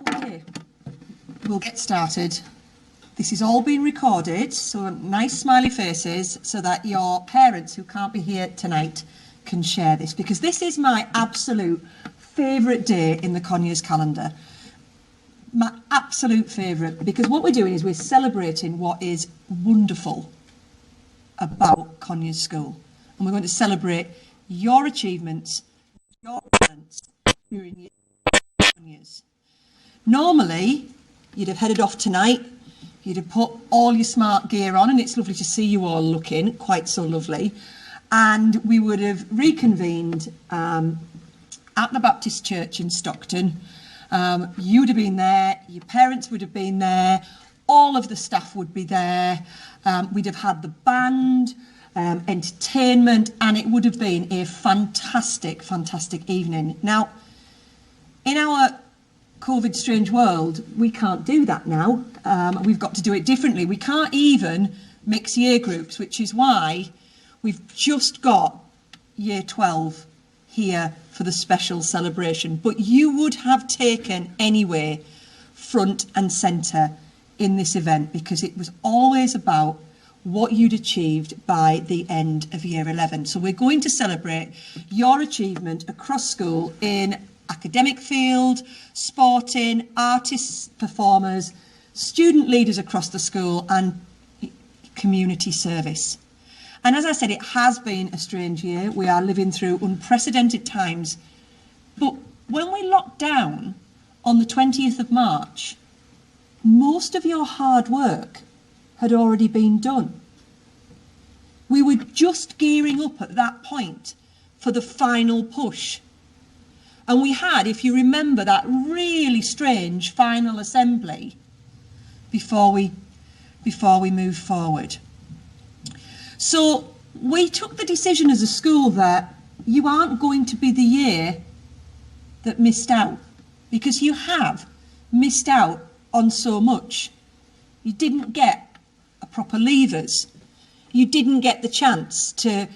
Okay, we'll get started. This is all being recorded, so nice smiley faces so that your parents who can't be here tonight can share this, because this is my absolute favourite day in the Conyers calendar. My absolute favourite, because what we're doing is we're celebrating what is wonderful about Conyers School. And we're going to celebrate your achievements, your talents during your Conyers. Normally, you'd have headed off tonight, you'd have put all your smart gear on, and it's lovely to see you all looking quite so lovely. And we would have reconvened at the Baptist Church in Stockton. You'd have been there, your parents would have been there, all of the staff would be there. We'd have had the band, entertainment, and it would have been a fantastic, fantastic evening. Now, in our COVID strange world, we can't do that now. We've got to do it differently. We can't even mix year groups, which is why we've just got year 12 here for the special celebration. But you would have taken anyway front and centre in this event, because it was always about what you'd achieved by the end of year 11. So we're going to celebrate your achievement across school in academic field, sporting, artists, performers, student leaders across the school, and community service. And as I said, it has been a strange year. We are living through unprecedented times. But when we locked down on the 20th of March, most of your hard work had already been done. We were just gearing up at that point for the final push. And we had, if you remember, that really strange final assembly before we moved forward. So we took the decision as a school that you aren't going to be the year that missed out, because you have missed out on so much. You didn't get a proper leavers. You didn't get the chance to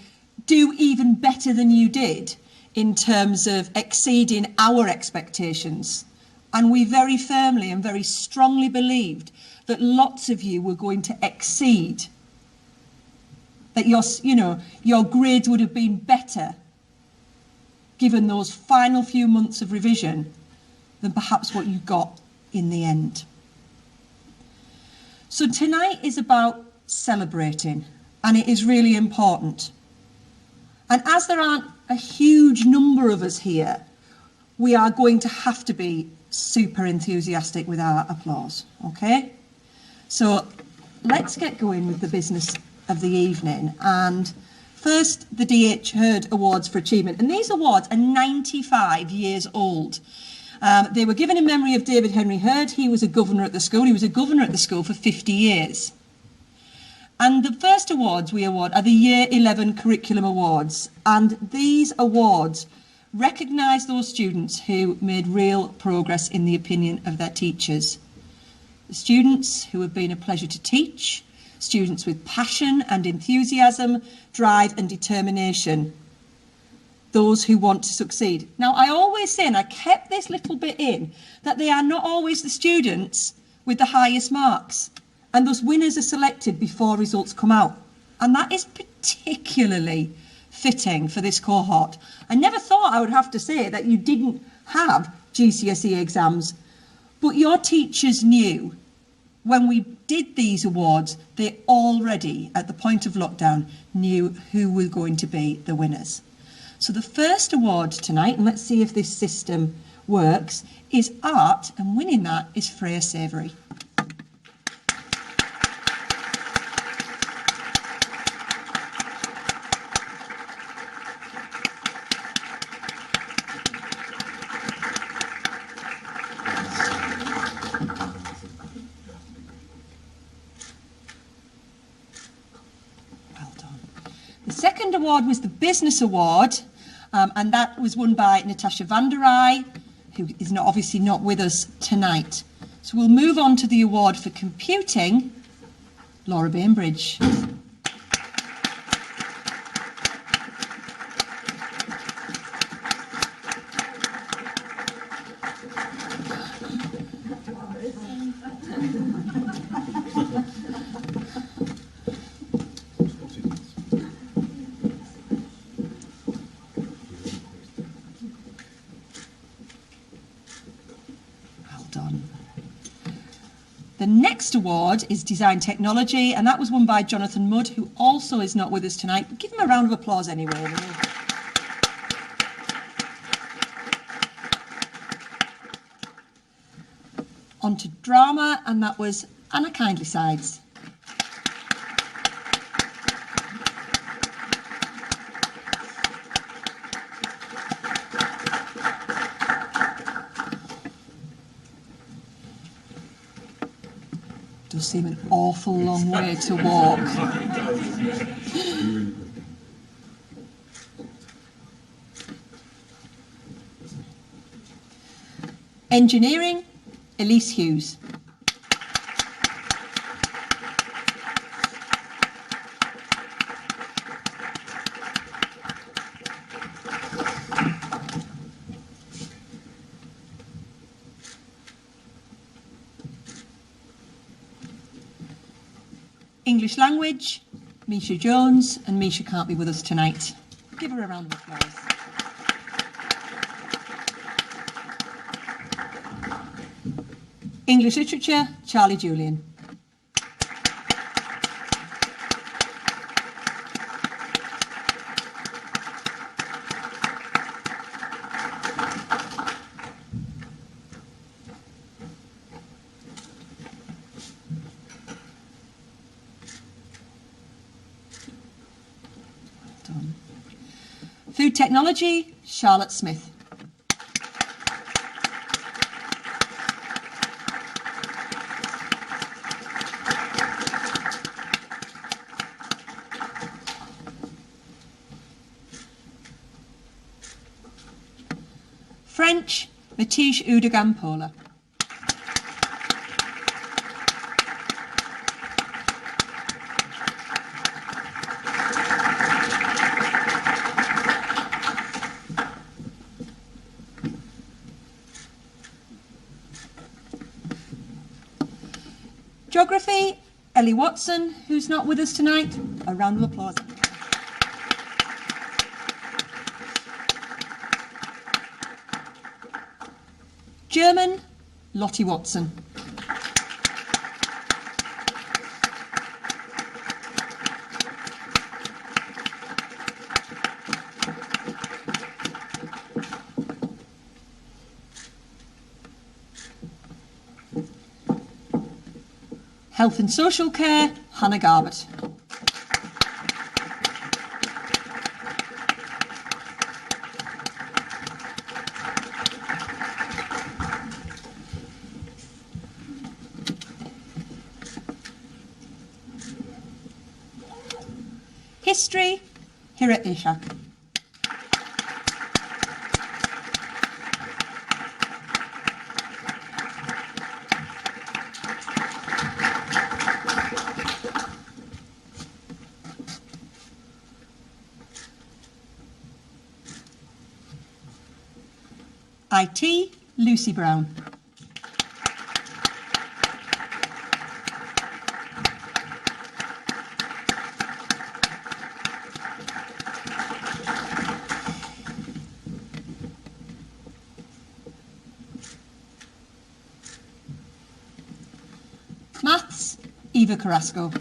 do even better than you did in terms of exceeding our expectations. And we very firmly and very strongly believed that lots of you were going to exceed, that your grades would have been better given those final few months of revision than perhaps what you got in the end. So tonight is about celebrating, and it is really important. And as there aren't a huge number of us here, we are going to have to be super enthusiastic with our applause, okay? So let's get going with the business of the evening. And first, the DH Hurd Awards for Achievement. And these awards are 95 years old. They were given in memory of David Henry Hurd. He was a governor at the school. He was a governor at the school for 50 years. And the first awards we award are the Year 11 Curriculum Awards. And these awards recognise those students who made real progress in the opinion of their teachers. The students who have been a pleasure to teach, students with passion and enthusiasm, drive and determination. Those who want to succeed. Now, I always say, and I kept this little bit in, that they are not always the students with the highest marks. And those winners are selected before results come out. And that is particularly fitting for this cohort. I never thought I would have to say that you didn't have GCSE exams, but your teachers knew when we did these awards, they already, at the point of lockdown, knew who were going to be the winners. So the first award tonight, and let's see if this system works, is art, and winning that is Freya Savoury. The second award was the Business Award, and that was won by Natasha van der Rij, who is obviously not with us tonight. So we'll move on to the award for computing, Laura Bainbridge. Well done. The next award is Design Technology, and that was won by Jonathan Mudd, who also is not with us tonight. Give him a round of applause anyway. On to drama, and that was Anna Kindlysides. Does seem an awful long way to walk. Engineering, Elise Hughes. English language, Misha Jones, and Misha can't be with us tonight. Give her a round of applause. English literature, Charlie Julian. Done. Food technology, Charlotte Smith. French, Matisse Udegampola. Geography, Ellie Watson, who's not with us tonight. A round of applause. German, Lottie Watson. Health and social care, Hannah Garbett. History, Hira Ishak. IT, Lucy Brown. Maths, Eva Carrasco.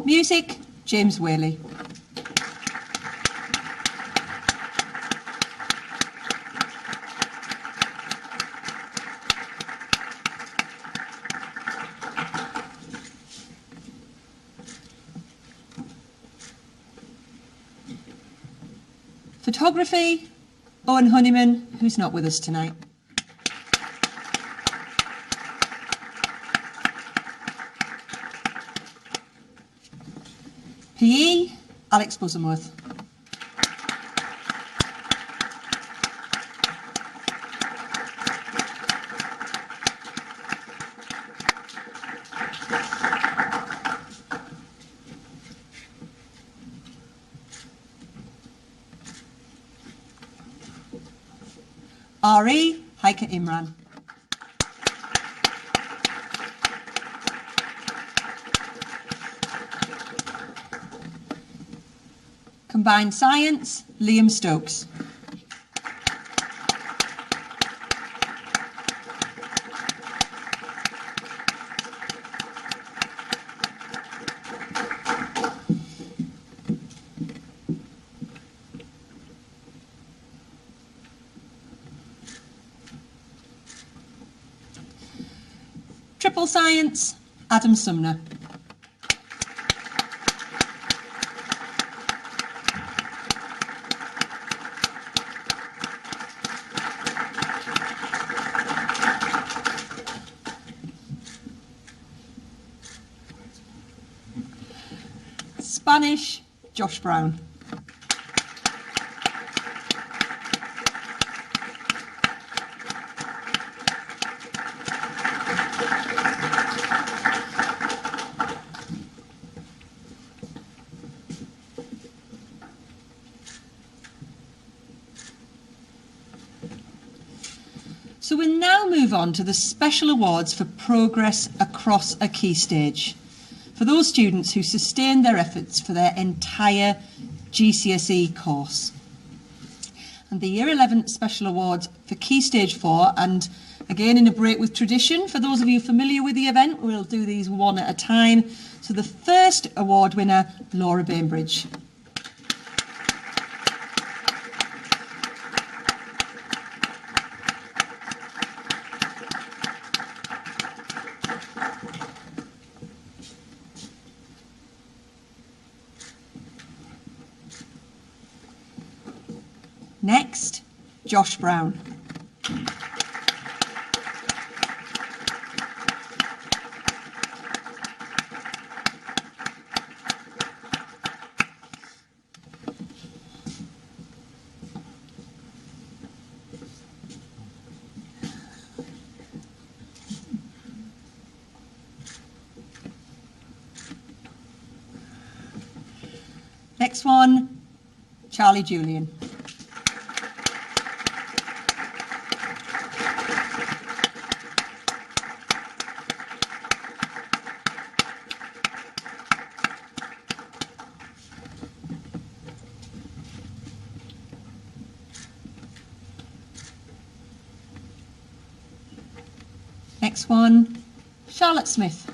Music, James Whaley. Photography, Owen Honeyman, who's not with us tonight. PE, Alex Bosamworth. RE, Haika Imran. Combined Science, Liam Stokes. Triple Science, Adam Sumner. Spanish, Josh Brown. So we'll now move on to the special awards for progress across a key stage, for those students who sustained their efforts for their entire GCSE course. And the Year 11 Special Awards for Key Stage 4, and again in a break with tradition, for those of you familiar with the event, we'll do these one at a time. So the first award winner, Laura Bainbridge. Next, Josh Brown. Next one, Charlie Julian. Next one, Charlotte Smith.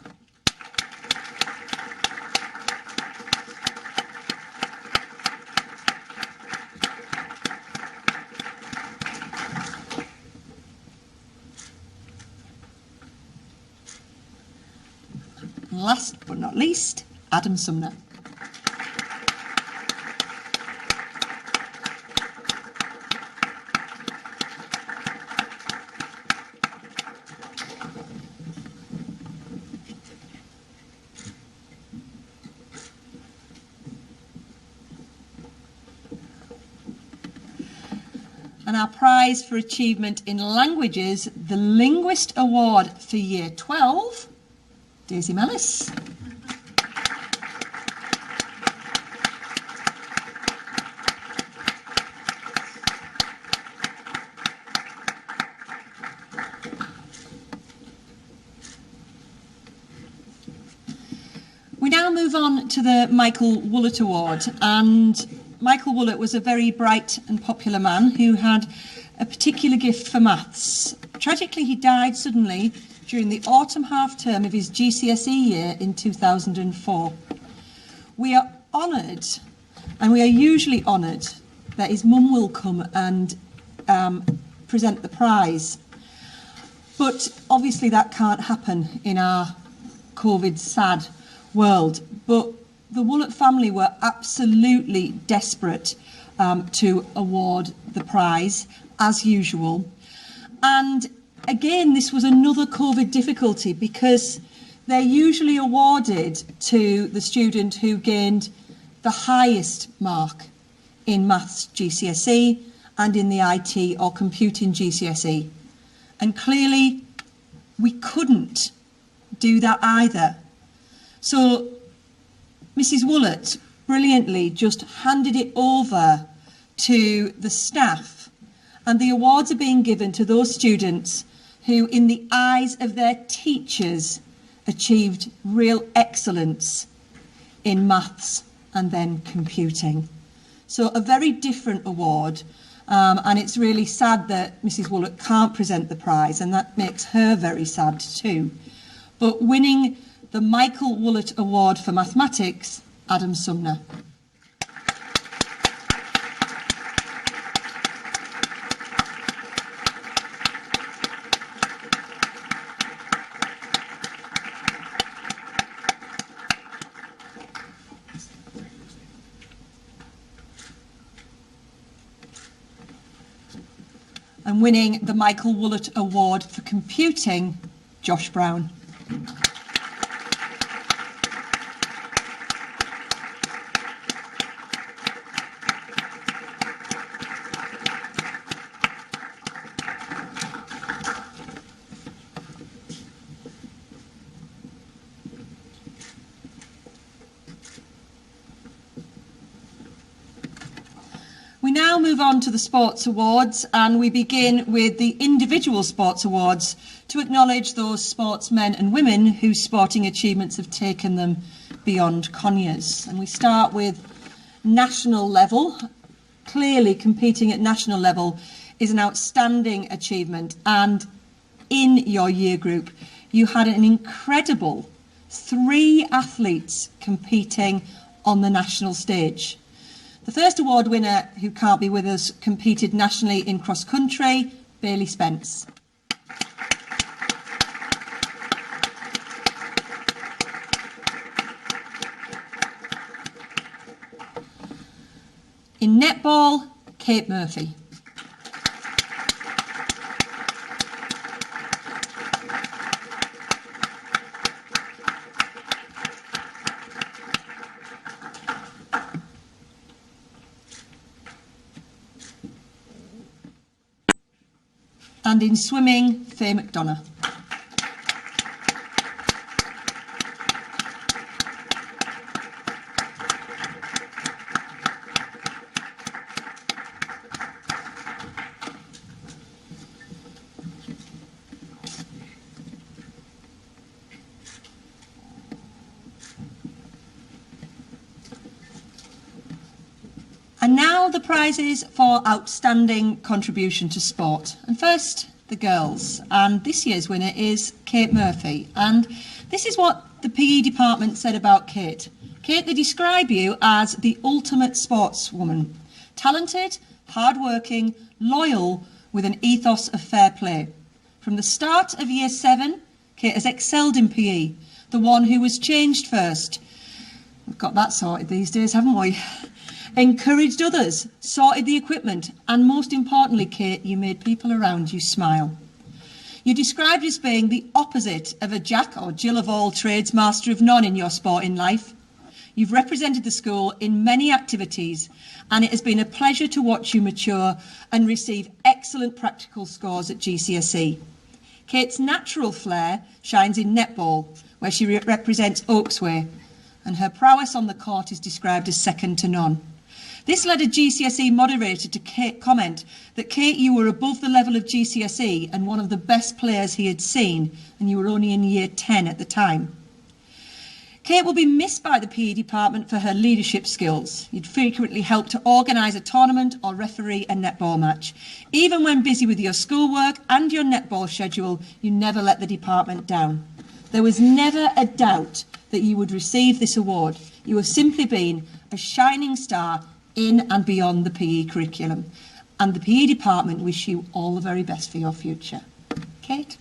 And last but not least, Adam Sumner. And our prize for achievement in languages, the Linguist Award for Year 12, Daisy Mellis. We now move on to the Michael Woollett Award, and Michael Woollett was a very bright and popular man who had a particular gift for maths. Tragically, he died suddenly during the autumn half-term of his GCSE year in 2004. We are honoured, and we are usually honoured, that his mum will come and present the prize. But obviously that can't happen in our COVID sad world. But the Woollett family were absolutely desperate to award the prize, as usual. And again, this was another COVID difficulty because they're usually awarded to the student who gained the highest mark in maths GCSE and in the IT or computing GCSE. And clearly, we couldn't do that either. So Mrs. Woollett brilliantly just handed it over to the staff And the awards are being given to those students who, in the eyes of their teachers, achieved real excellence in maths and then computing. So a very different award, and it's really sad that Mrs. Woollett can't present the prize, and that makes her very sad too. But winning the Michael Woollett Award for Mathematics, Adam Sumner. And winning the Michael Woollett Award for Computing, Josh Brown. We now move on to the Sports Awards, and we begin with the individual Sports Awards to acknowledge those sportsmen and women whose sporting achievements have taken them beyond Conyers. And we start with national level. Clearly, competing at national level is an outstanding achievement, and in your year group you had an incredible 3 athletes competing on the national stage. The first award winner, who can't be with us, competed nationally in cross-country, Bailey Spence. In netball, Kate Murphy. And in swimming, Faye McDonough. And now the prizes for outstanding contribution to sport. And first, the girls. And this year's winner is Kate Murphy. And this is what the PE department said about Kate. Kate, they describe you as the ultimate sportswoman. Talented, hard-working, loyal, with an ethos of fair play. From the start of year 7, Kate has excelled in PE, the one who was changed first. We've got that sorted these days, haven't we? Encouraged others, sorted the equipment, and most importantly, Kate, you made people around you smile. You're described as being the opposite of a Jack or Jill of all trades, master of none in your sporting life. You've represented the school in many activities, and it has been a pleasure to watch you mature and receive excellent practical scores at GCSE. Kate's natural flair shines in netball, where she represents Oaksway, and her prowess on the court is described as second to none. This led a GCSE moderator to comment that, Kate, you were above the level of GCSE and one of the best players he had seen, and you were only in year 10 at the time. Kate will be missed by the PE department for her leadership skills. You'd frequently help to organise a tournament or referee a netball match. Even when busy with your schoolwork and your netball schedule, you never let the department down. There was never a doubt that you would receive this award. You have simply been a shining star in and beyond the PE curriculum. And the PE department wish you all the very best for your future. Kate?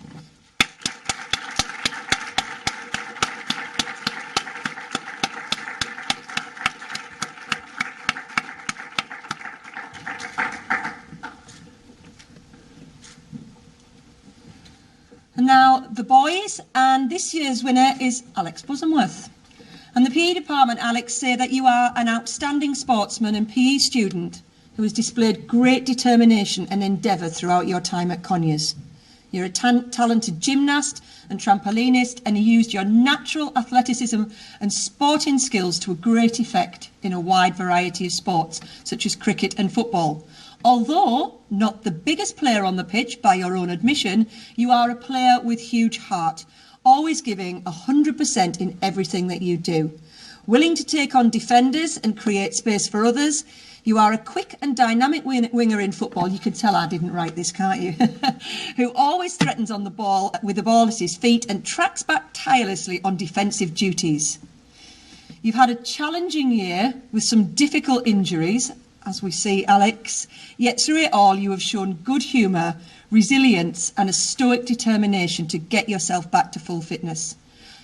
And now the boys, and this year's winner is Alex Bosamworth. And the PE department, Alex, say that you are an outstanding sportsman and PE student who has displayed great determination and endeavour throughout your time at Conyers. You're a talented gymnast and trampolinist, and you used your natural athleticism and sporting skills to a great effect in a wide variety of sports, such as cricket and football. Although not the biggest player on the pitch by your own admission, you are a player with huge heart, always giving 100% in everything that you do. Willing to take on defenders and create space for others. You are a quick and dynamic winger in football. You can tell I didn't write this, can't you? Who always threatens on the ball with the ball at his feet and tracks back tirelessly on defensive duties. You've had a challenging year with some difficult injuries, as we see, Alex, yet through it all you have shown good humour, resilience and a stoic determination to get yourself back to full fitness.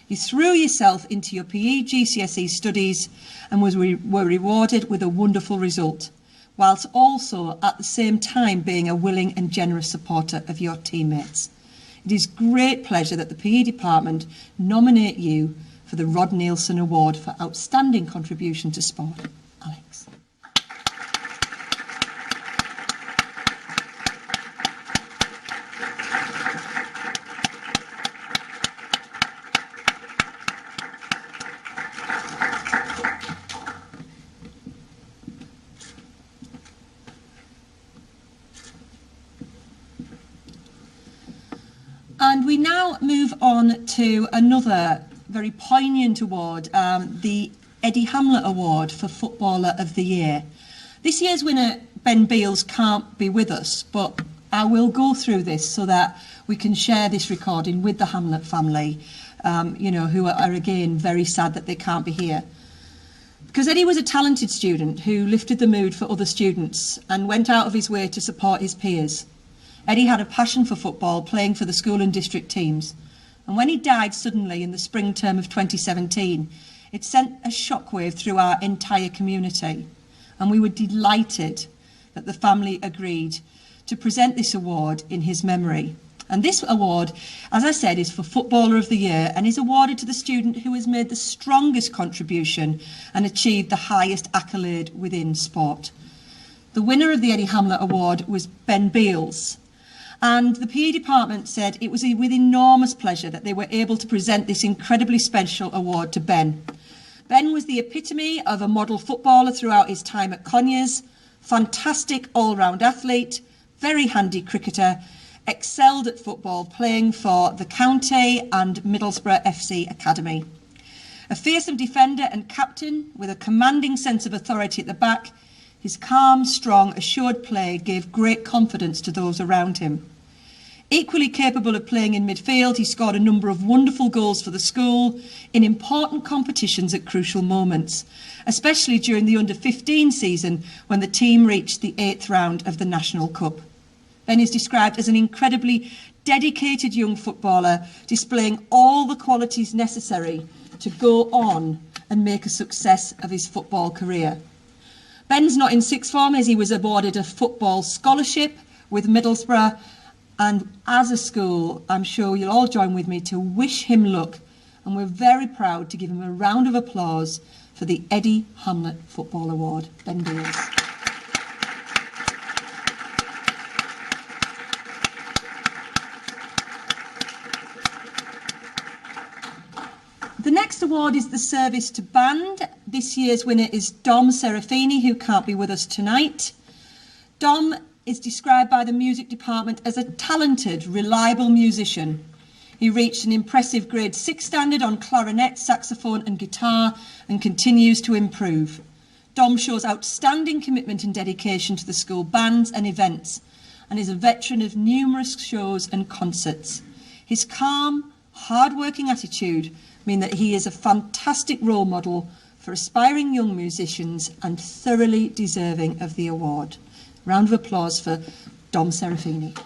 You threw yourself into your PE GCSE studies and were rewarded with a wonderful result, whilst also at the same time being a willing and generous supporter of your teammates. It is great pleasure that the PE department nominate you for the Rod Nielsen Award for Outstanding Contribution to Sport. Alex. And we now move on to another very poignant award, the Eddie Hamlet Award for Footballer of the Year. This year's winner, Ben Beals, can't be with us, but I will go through this so that we can share this recording with the Hamlet family, who are again very sad that they can't be here. Because Eddie was a talented student who lifted the mood for other students and went out of his way to support his peers. Eddie had a passion for football, playing for the school and district teams. And when he died suddenly in the spring term of 2017, it sent a shockwave through our entire community. And we were delighted that the family agreed to present this award in his memory. And this award, as I said, is for Footballer of the Year and is awarded to the student who has made the strongest contribution and achieved the highest accolade within sport. The winner of the Eddie Hamlet Award was Ben Beals. And the PE department said it was with enormous pleasure that they were able to present this incredibly special award to Ben. Ben was the epitome of a model footballer throughout his time at Conyers, fantastic all-round athlete, very handy cricketer, excelled at football, playing for the County and Middlesbrough FC Academy. A fearsome defender and captain with a commanding sense of authority at the back, his calm, strong, assured play gave great confidence to those around him. Equally capable of playing in midfield, he scored a number of wonderful goals for the school in important competitions at crucial moments, especially during the under-15 season when the team reached the 8th round of the National Cup. Ben is described as an incredibly dedicated young footballer, displaying all the qualities necessary to go on and make a success of his football career. Ben's not in sixth form as he was awarded a football scholarship with Middlesbrough, and as a school, I'm sure you'll all join with me to wish him luck, and we're very proud to give him a round of applause for the Eddie Hamlet Football Award. Ben Beals. The next award is the Service to Band. This year's winner is Dom Serafini, who can't be with us tonight. Dom is described by the music department as a talented, reliable musician. He reached an impressive grade 6 standard on clarinet, saxophone and guitar and continues to improve. Dom shows outstanding commitment and dedication to the school bands and events and is a veteran of numerous shows and concerts. His calm, hard-working attitude mean that he is a fantastic role model for aspiring young musicians and thoroughly deserving of the award. Round of applause for Dom Serafini.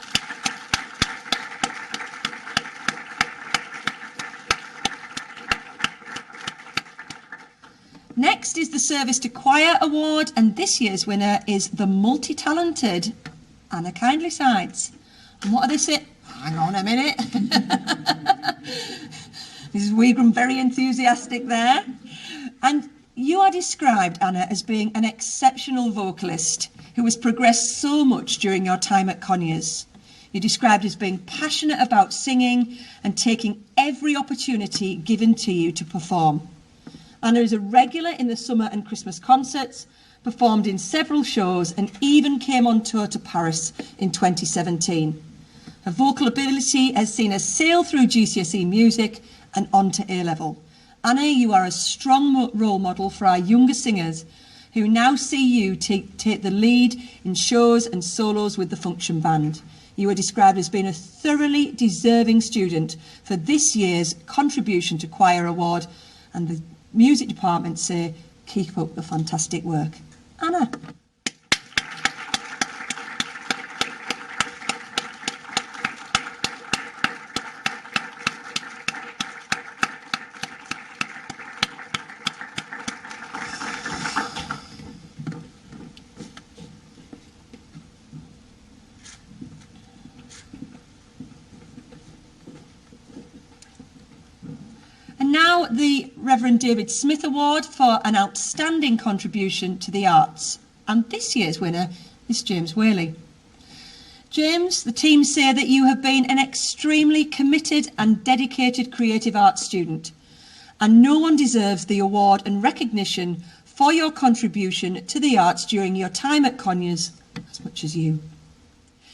Next is the Service to Choir Award, and this year's winner is the multi-talented Anna Kindly Sides. And what do they say? Hang on a minute. Mrs. Wigram, very enthusiastic there. And you are described, Anna, as being an exceptional vocalist who has progressed so much during your time at Conyers. You're described as being passionate about singing and taking every opportunity given to you to perform. Anna is a regular in the summer and Christmas concerts performed in several shows and even came on tour to Paris in 2017. Her vocal ability has seen her sail through GCSE music and on to A-level. Anna, you are a strong role model for our younger singers who now see you take the lead in shows and solos with the function band. You are described as being a thoroughly deserving student for this year's Contribution to Choir Award, and the music department say, keep up the fantastic work. Anna. And now the Reverend David Smith Award for an outstanding contribution to the arts. And this year's winner is James Whaley. James, the team say that you have been an extremely committed and dedicated creative arts student, and no one deserves the award and recognition for your contribution to the arts during your time at Conyers as much as you.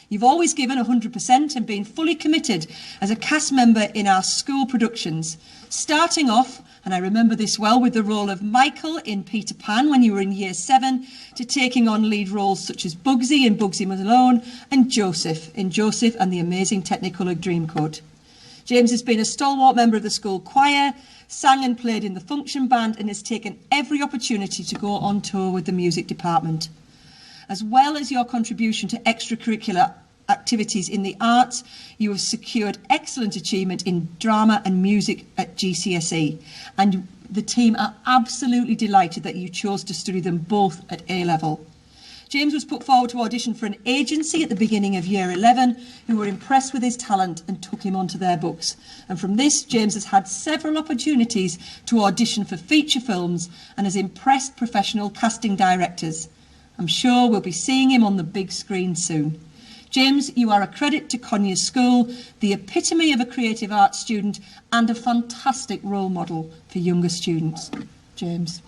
You've always given 100% and been fully committed as a cast member in our school productions, starting off, and I remember this well, with the role of Michael in Peter Pan when you were in Year 7, to taking on lead roles such as Bugsy in Bugsy Malone and Joseph in Joseph and the Amazing Technicolor Dreamcoat. James has been a stalwart member of the school choir, sang and played in the function band, and has taken every opportunity to go on tour with the music department. As well as your contribution to extracurricular activities in the arts, you have secured excellent achievement in drama and music at GCSE, and the team are absolutely delighted that you chose to study them both at A-level. James was put forward to audition for an agency at the beginning of Year 11 who were impressed with his talent and took him onto their books. And from this, James has had several opportunities to audition for feature films and has impressed professional casting directors. I'm sure we'll be seeing him on the big screen soon. James, you are a credit to Conyers School, the epitome of a creative arts student and a fantastic role model for younger students. James.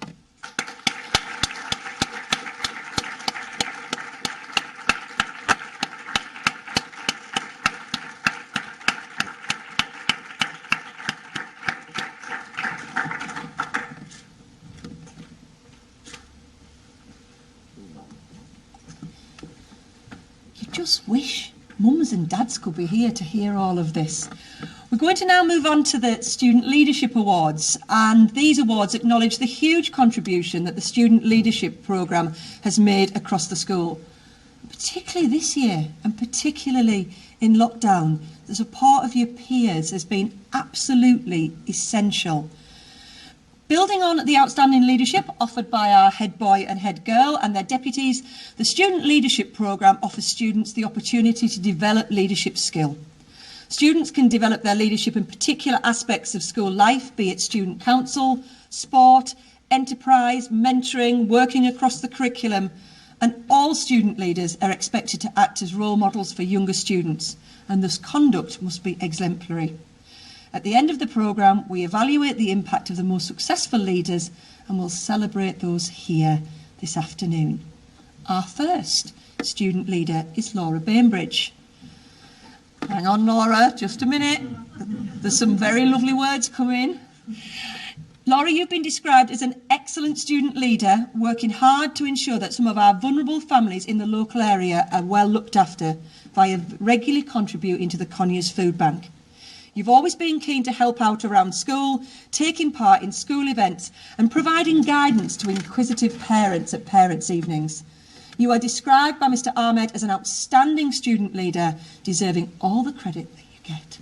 Just wish mums and dads could be here to hear all of this. We're going to now move on to the Student Leadership Awards, and these awards acknowledge the huge contribution that the Student Leadership Programme has made across the school. Particularly this year, and particularly in lockdown, the support of your peers has been absolutely essential. Building on the outstanding leadership offered by our head boy and head girl and their deputies, the Student Leadership Programme offers students the opportunity to develop leadership skill. Students can develop their leadership in particular aspects of school life, be it student council, sport, enterprise, mentoring, working across the curriculum, and all student leaders are expected to act as role models for younger students, and thus conduct must be exemplary. At the end of the programme, we evaluate the impact of the most successful leaders and we'll celebrate those here this afternoon. Our first student leader is Laura Bainbridge. Hang on, Laura, just a minute. There's some very lovely words coming. Laura, you've been described as an excellent student leader, working hard to ensure that some of our vulnerable families in the local area are well looked after via regularly contributing to the Conyers Food Bank. You've always been keen to help out around school, taking part in school events and providing guidance to inquisitive parents at parents' evenings. You are described by Mr. Ahmed as an outstanding student leader, deserving all the credit that you get.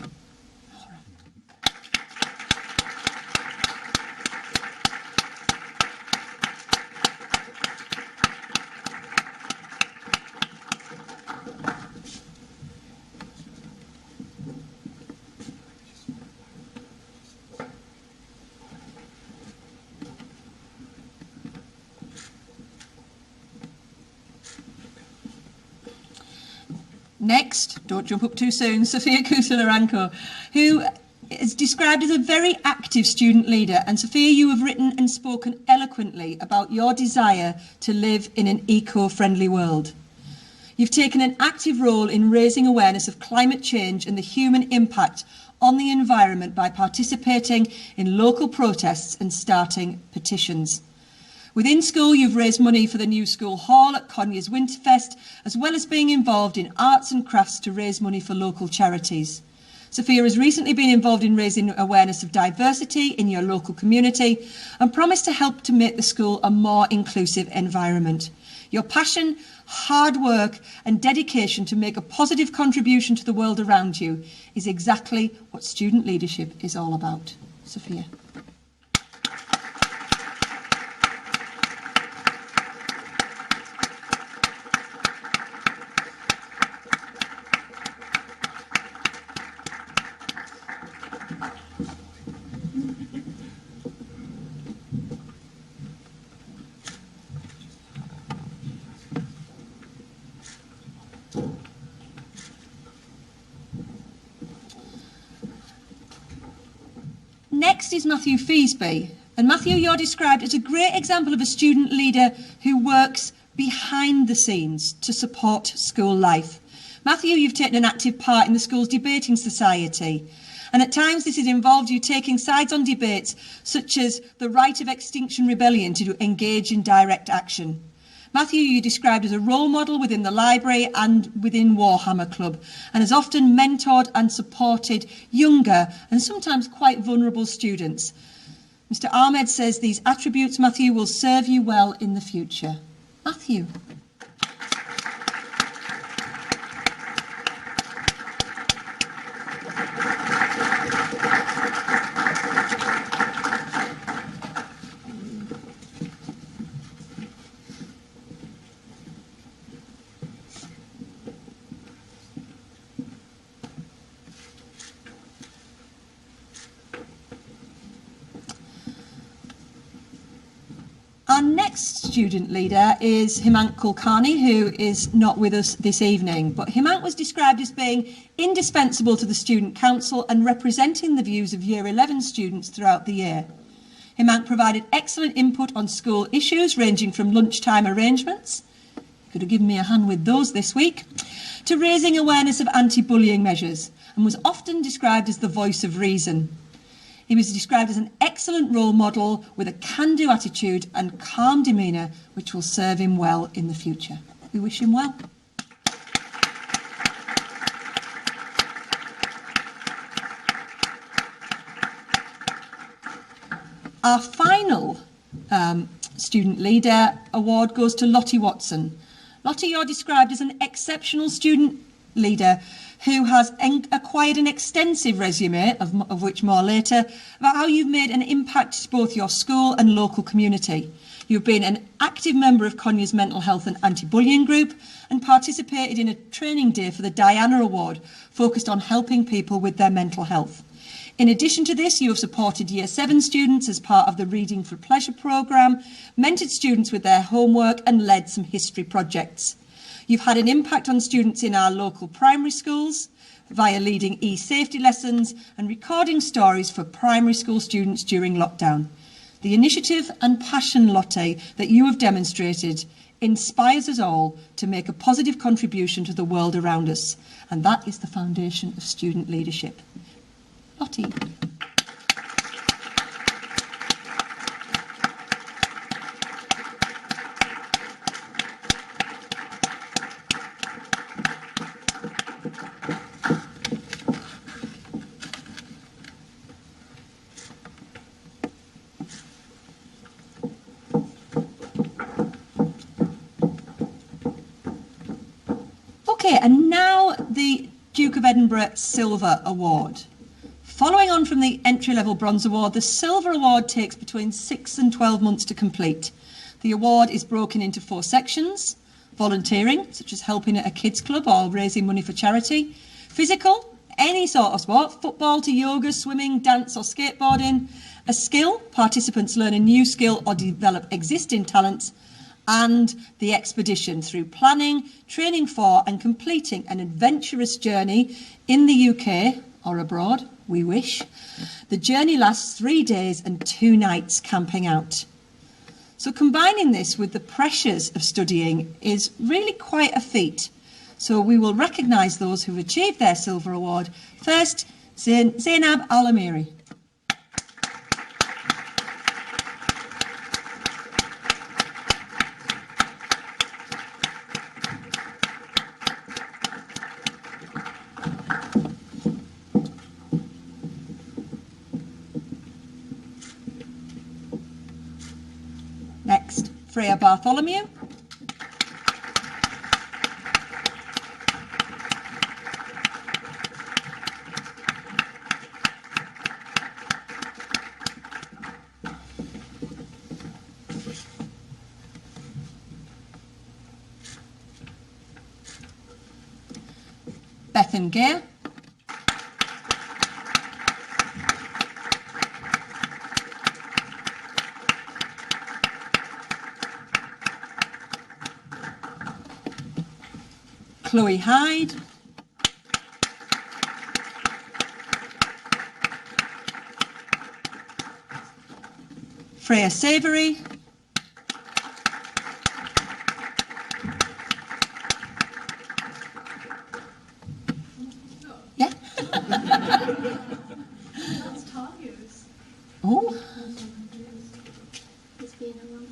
Next, don't jump up too soon, Sophia Kusalaranko, who is described as a very active student leader, and Sophia, you have written and spoken eloquently about your desire to live in an eco-friendly world. You've taken an active role in raising awareness of climate change and the human impact on the environment by participating in local protests and starting petitions. Within school, you've raised money for the new school hall at Conyers Winterfest, as well as being involved in arts and crafts to raise money for local charities. Sophia has recently been involved in raising awareness of diversity in your local community and promised to help to make the school a more inclusive environment. Your passion, hard work and dedication to make a positive contribution to the world around you is exactly what student leadership is all about. Sophia. Next is Matthew Feasby. And Matthew, you're described as a great example of a student leader who works behind the scenes to support school life. Matthew, you've taken an active part in the school's debating society. And at times this has involved you taking sides on debates such as the right of Extinction Rebellion to engage in direct action. Matthew, you're described as a role model within the library and within Warhammer Club, and has often mentored and supported younger and sometimes quite vulnerable students. Mr. Ahmed says these attributes, Matthew, will serve you well in the future. Matthew. Our next student leader is Himant Kulkarni, who is not with us this evening. But Himant was described as being indispensable to the Student Council and representing the views of Year 11 students throughout the year. Himant provided excellent input on school issues, ranging from lunchtime arrangements, could have given me a hand with those this week, to raising awareness of anti-bullying measures, and was often described as the voice of reason. He was described as an excellent role model with a can-do attitude and calm demeanour, which will serve him well in the future. We wish him well. Our final student leader award goes to Lottie Watson. Lottie, you're described as an exceptional student leader who has acquired an extensive resume, of which more later, about how you've made an impact to both your school and local community. You've been an active member of Conyers Mental Health and Anti-Bullying Group and participated in a training day for the Diana Award, focused on helping people with their mental health. In addition to this, you have supported Year 7 students as part of the Reading for Pleasure programme, mentored students with their homework and led some history projects. You've had an impact on students in our local primary schools via leading e-safety lessons and recording stories for primary school students during lockdown. The initiative and passion, Lottie, that you have demonstrated inspires us all to make a positive contribution to the world around us, and that is the foundation of student leadership. Lottie. Okay, and now the Duke of Edinburgh Silver Award. Following on from the entry-level Bronze Award, the Silver Award takes between 6 and 12 months to complete. The award is broken into 4 sections: volunteering, such as helping at a kids club or raising money for charity; physical, any sort of sport, football to yoga, swimming, dance or skateboarding; a skill, participants learn a new skill or develop existing talents; and the expedition, through planning, training for and completing an adventurous journey in the UK or abroad, we wish. The journey lasts 3 days and 2 nights camping out. So combining this with the pressures of studying is really quite a feat. So we will recognise those who've achieved their silver award. First, Zainab Al-Amiri. Next, Freya Bartholomew. Bethan Gale. Chloe Hyde. Freya Savoury. Yeah. That's Talia's. Oh. It's been a long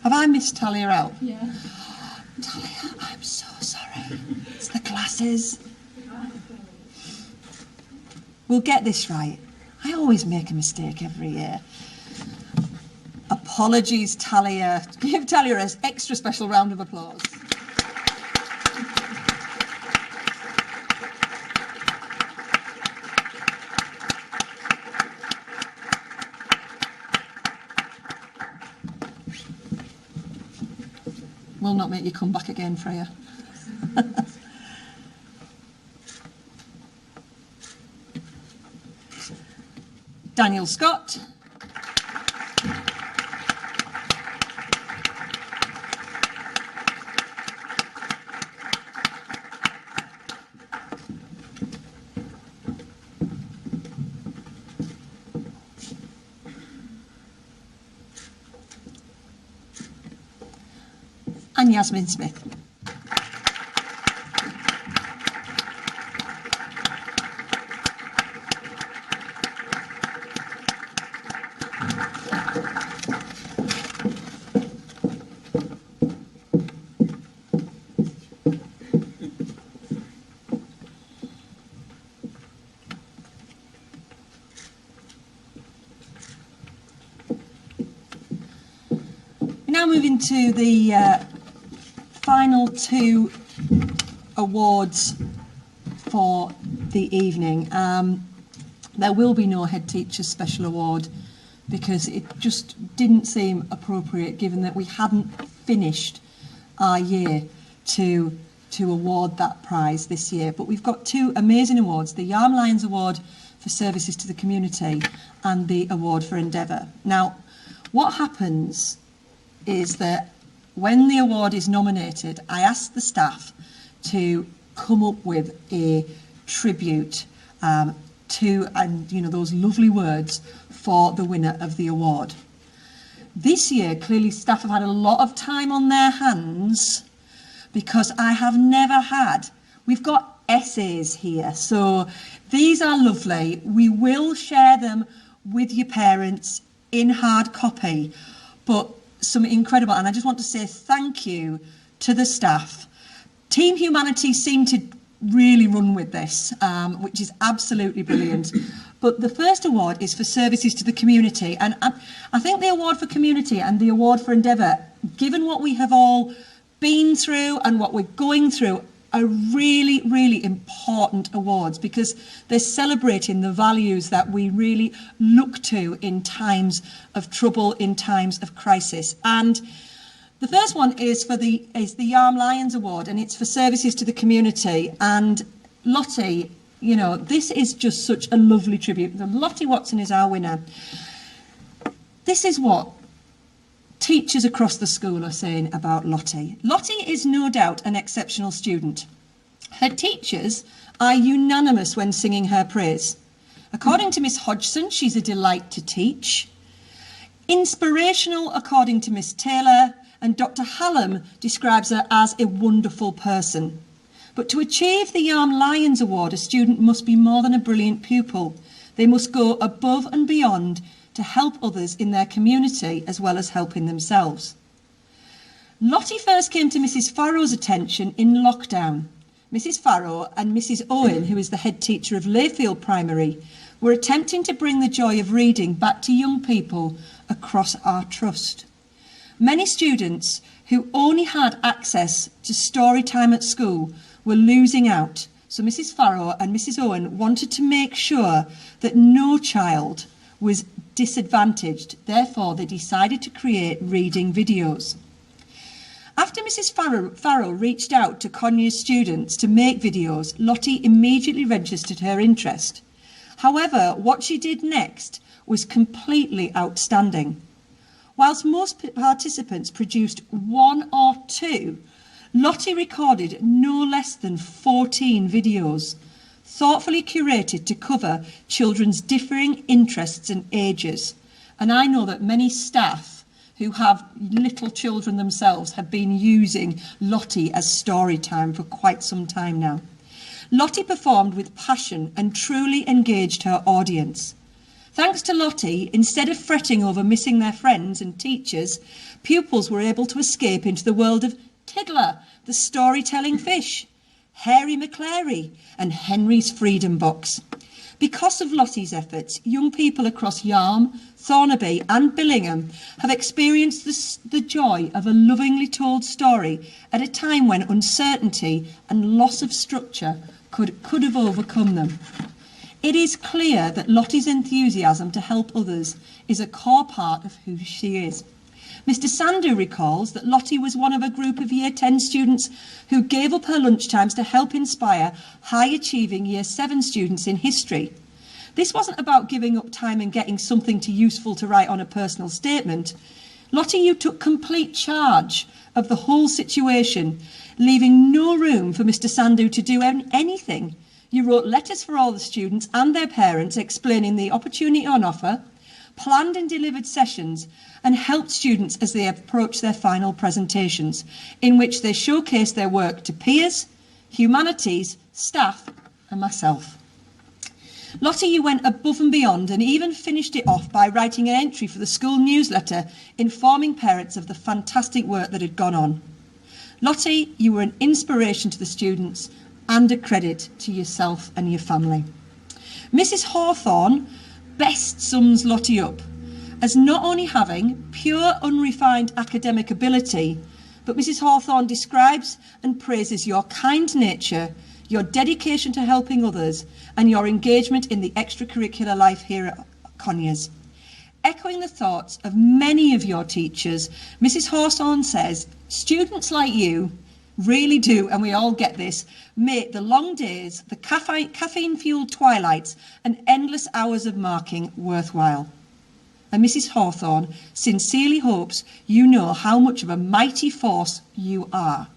Have I missed Talia out? Yeah. Talia, I'm so sorry. It's the glasses. We'll get this right. I always make a mistake every year. Apologies, Talia. Give Talia an extra special round of applause. Will not make you come back again, Freya. Daniel Scott. And Yasmin Smith. We now move into the final 2 awards for the evening. There will be no head teacher's special award because it just didn't seem appropriate given that we hadn't finished our year to award that prize this year. But we've got 2 amazing awards, the Yarm Lions Award for services to the community and the award for endeavour. Now, what happens is that when the award is nominated, I ask the staff to come up with a tribute to, and those lovely words for the winner of the award. This year, clearly staff have had a lot of time on their hands because I have never had, we've got essays here, so these are lovely. We will share them with your parents in hard copy, but some incredible, and I just want to say thank you to the staff. Team Humanity seem to really run with this, which is absolutely brilliant. But the first award is for services to the community, and I think the award for community and the award for endeavour, given what we have all been through and what we're going through, are really, really important awards because they're celebrating the values that we really look to in times of trouble, in times of crisis. And the first one is the Yarm Lions Award, and it's for services to the community. And Lottie, this is just such a lovely tribute. Lottie Watson is our winner. This is what teachers across the school are saying about Lottie. Lottie is no doubt an exceptional student. Her teachers are unanimous when singing her praise. According to Miss Hodgson, she's a delight to teach. Inspirational, according to Miss Taylor, and Dr. Hallam describes her as a wonderful person. But to achieve the Yarm Lions Award, a student must be more than a brilliant pupil. They must go above and beyond to help others in their community as well as helping themselves. Lottie first came to Mrs. Farrow's attention in lockdown. Mrs. Farrow and Mrs. Owen, who is the head teacher of Layfield Primary, were attempting to bring the joy of reading back to young people across our trust. Many students who only had access to story time at school were losing out, so Mrs. Farrow and Mrs. Owen wanted to make sure that no child was disadvantaged. Therefore, they decided to create reading videos. After Mrs. Farrow reached out to Conyers students to make videos, Lottie immediately registered her interest. However, what she did next was completely outstanding. Whilst most participants produced one or two, Lottie recorded no less than 14 videos, thoughtfully curated to cover children's differing interests and ages. And I know that many staff who have little children themselves have been using Lottie as story time for quite some time now. Lottie performed with passion and truly engaged her audience. Thanks to Lottie, instead of fretting over missing their friends and teachers, pupils were able to escape into the world of Tiddler, the storytelling fish, Hairy Maclary, and Henry's Freedom Box. Because of Lottie's efforts, young people across Yarm, Thornaby and Billingham have experienced the joy of a lovingly told story at a time when uncertainty and loss of structure could have overcome them. It is clear that Lottie's enthusiasm to help others is a core part of who she is. Mr. Sandu recalls that Lottie was one of a group of Year 10 students who gave up her lunchtimes to help inspire high-achieving Year 7 students in history. This wasn't about giving up time and getting something useful to write on a personal statement. Lottie, you took complete charge of the whole situation, leaving no room for Mr. Sandu to do anything. You wrote letters for all the students and their parents explaining the opportunity on offer, planned and delivered sessions, and helped students as they approached their final presentations, in which they showcased their work to peers, humanities, staff, and myself. Lottie, you went above and beyond and even finished it off by writing an entry for the school newsletter informing parents of the fantastic work that had gone on. Lottie, you were an inspiration to the students and a credit to yourself and your family. Mrs. Hawthorne best sums Lottie up as not only having pure, unrefined academic ability, but Mrs. Hawthorne describes and praises your kind nature, your dedication to helping others, and your engagement in the extracurricular life here at Conyers. Echoing the thoughts of many of your teachers, Mrs. Hawthorne says, students like you really do, and we all get this, make the long days, the caffeine-fueled twilights, and endless hours of marking worthwhile. And Mrs. Hawthorne sincerely hopes you know how much of a mighty force you are.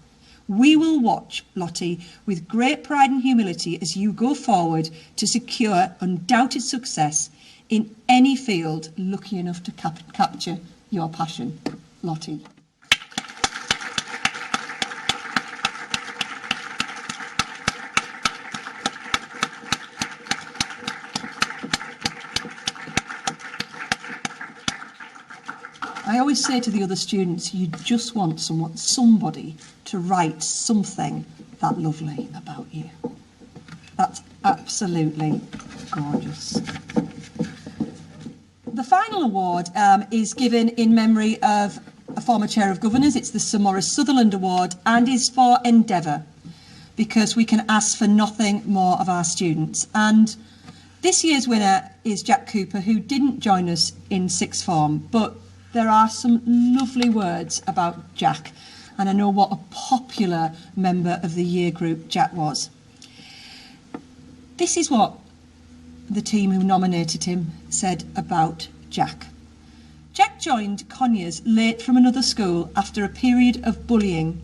We will watch, Lottie, with great pride and humility as you go forward to secure undoubted success in any field lucky enough to capture your passion. Lottie. I always say to the other students, you just want somebody to write something that lovely about you. That's absolutely gorgeous. The final award is given in memory of a former Chair of Governors. It's the Sir Maurice Sutherland Award and is for endeavour, because we can ask for nothing more of our students. And this year's winner is Jack Cooper, who didn't join us in sixth form, but there are some lovely words about Jack, and I know what a popular member of the year group Jack was. This is what the team who nominated him said about Jack. Jack joined Conyers late from another school after a period of bullying,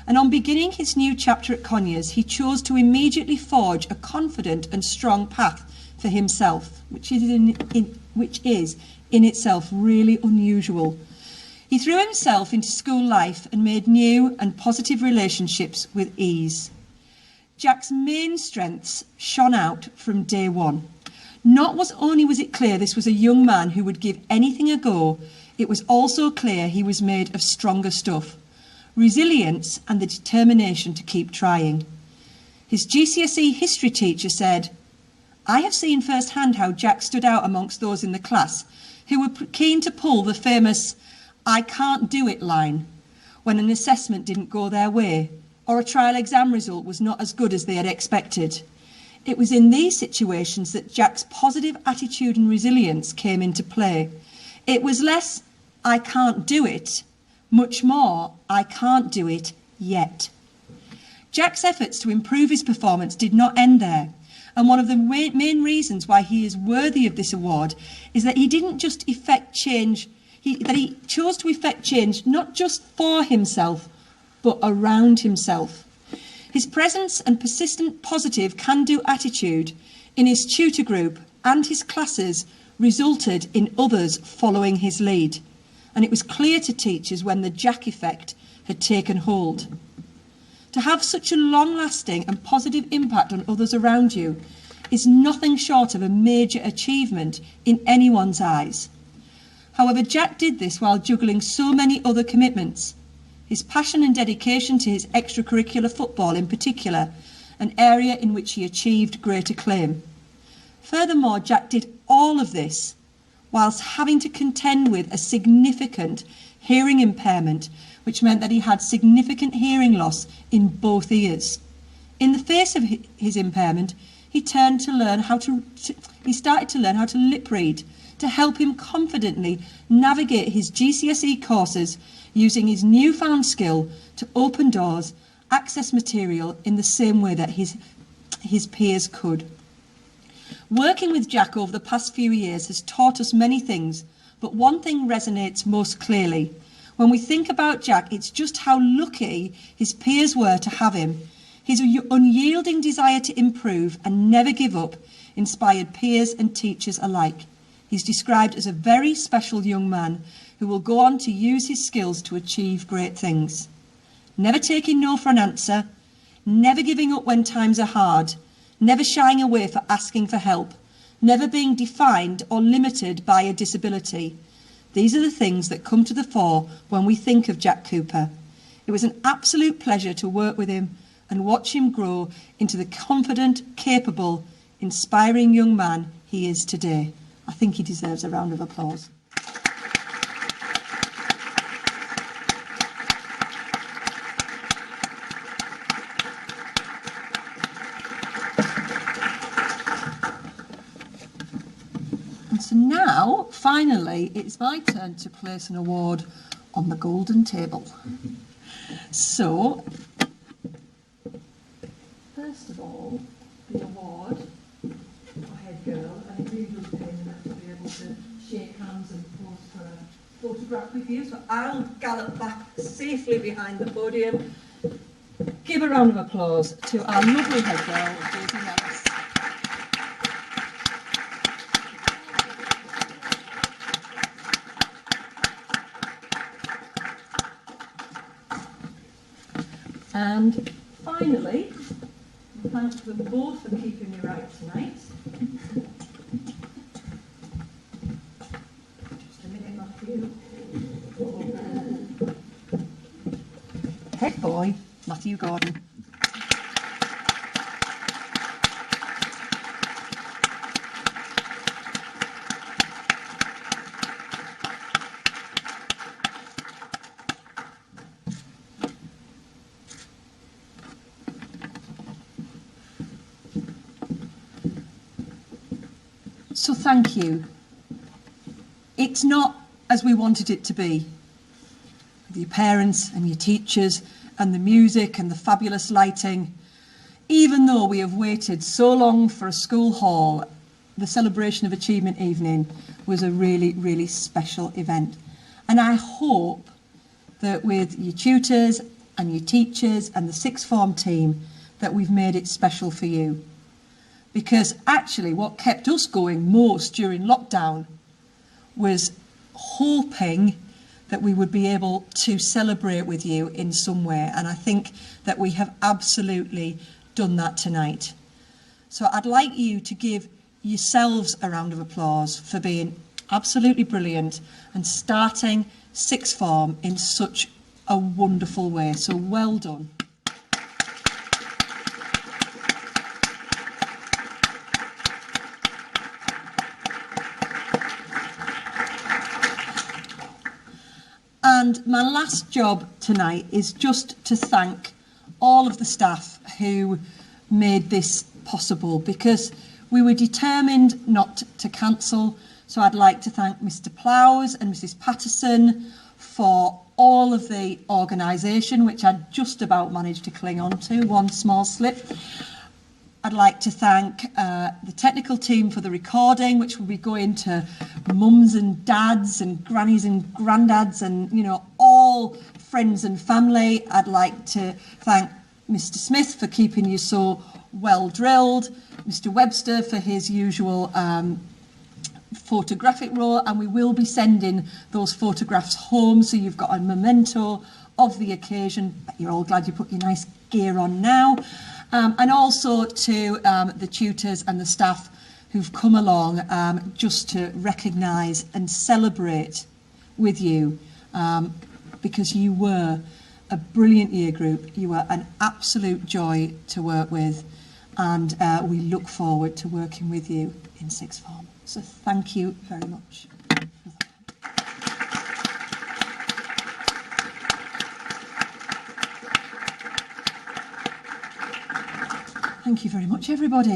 and on beginning his new chapter at Conyers, he chose to immediately forge a confident and strong path for himself, which is in itself really unusual. He threw himself into school life and made new and positive relationships with ease. Jack's main strengths shone out from day one. Not only was it clear this was a young man who would give anything a go, it was also clear he was made of stronger stuff, resilience and the determination to keep trying. His GCSE history teacher said, "I have seen firsthand how Jack stood out amongst those in the class who were keen to pull the famous 'I can't do it' line when an assessment didn't go their way or a trial exam result was not as good as they had expected. It was in these situations that Jack's positive attitude and resilience came into play. It was less 'I can't do it', much more 'I can't do it yet.'" Jack's efforts to improve his performance did not end there, and one of the main reasons why he is worthy of this award is that he didn't just effect change, that he chose to effect change not just for himself, but around himself. His presence and persistent positive can-do attitude in his tutor group and his classes resulted in others following his lead, and it was clear to teachers when the Jack effect had taken hold. To have such a long-lasting and positive impact on others around you is nothing short of a major achievement in anyone's eyes. However, Jack did this while juggling so many other commitments. His passion and dedication to his extracurricular football in particular, an area in which he achieved great acclaim. Furthermore, Jack did all of this whilst having to contend with a significant hearing impairment, which meant that he had significant hearing loss in both ears. In the face of his impairment, he started to learn how to lip read to help him confidently navigate his GCSE courses using his newfound skill to open doors, access material in the same way that his peers could. Working with Jack over the past few years has taught us many things, but one thing resonates most clearly. When we think about Jack, it's just how lucky his peers were to have him. His unyielding desire to improve and never give up inspired peers and teachers alike. He's described as a very special young man who will go on to use his skills to achieve great things. Never taking no for an answer, never giving up when times are hard, never shying away for asking for help, never being defined or limited by a disability. These are the things that come to the fore when we think of Jack Cooper. It was an absolute pleasure to work with him and watch him grow into the confident, capable, inspiring young man he is today. I think he deserves a round of applause. And so now, finally, it's my turn to place an award on the golden table. So, first of all, the award for head girl, and it really does pay enough to be able to shake hands and pose for a photograph with you. So I'll gallop back safely behind the podium. Give a round of applause to our lovely head girl, Daisy Nellis. And finally, thanks to them both for keeping me right tonight. Just a minute, Matthew. Head boy, Matthew Gordon. So thank you. It's not as we wanted it to be. Your parents and your teachers and the music and the fabulous lighting. Even though we have waited so long for a school hall the celebration of achievement evening was a really, really special event. And I hope that with your tutors and your teachers and the sixth form team that we've made it special for you. Because actually what kept us going most during lockdown was hoping that we would be able to celebrate with you in some way. And I think that we have absolutely done that tonight. So I'd like you to give yourselves a round of applause for being absolutely brilliant and starting sixth form in such a wonderful way. So well done. And my last job tonight is just to thank all of the staff who made this possible, because we were determined not to cancel. So I'd like to thank Mr. Plowes and Mrs. Patterson for all of the organisation, which I just about managed to cling on to, one small slip. I'd like to thank the technical team for the recording, which will be going to mums and dads and grannies and granddads and, you know, all friends and family. I'd like to thank Mr. Smith for keeping you so well drilled, Mr. Webster for his usual photographic role, and we will be sending those photographs home so you've got a memento of the occasion. You're all glad you put your nice gear on now. And also to the tutors and the staff who've come along just to recognise and celebrate with you, because you were a brilliant year group. You were an absolute joy to work with, and we look forward to working with you in sixth form. So thank you very much. Thank you very much, everybody.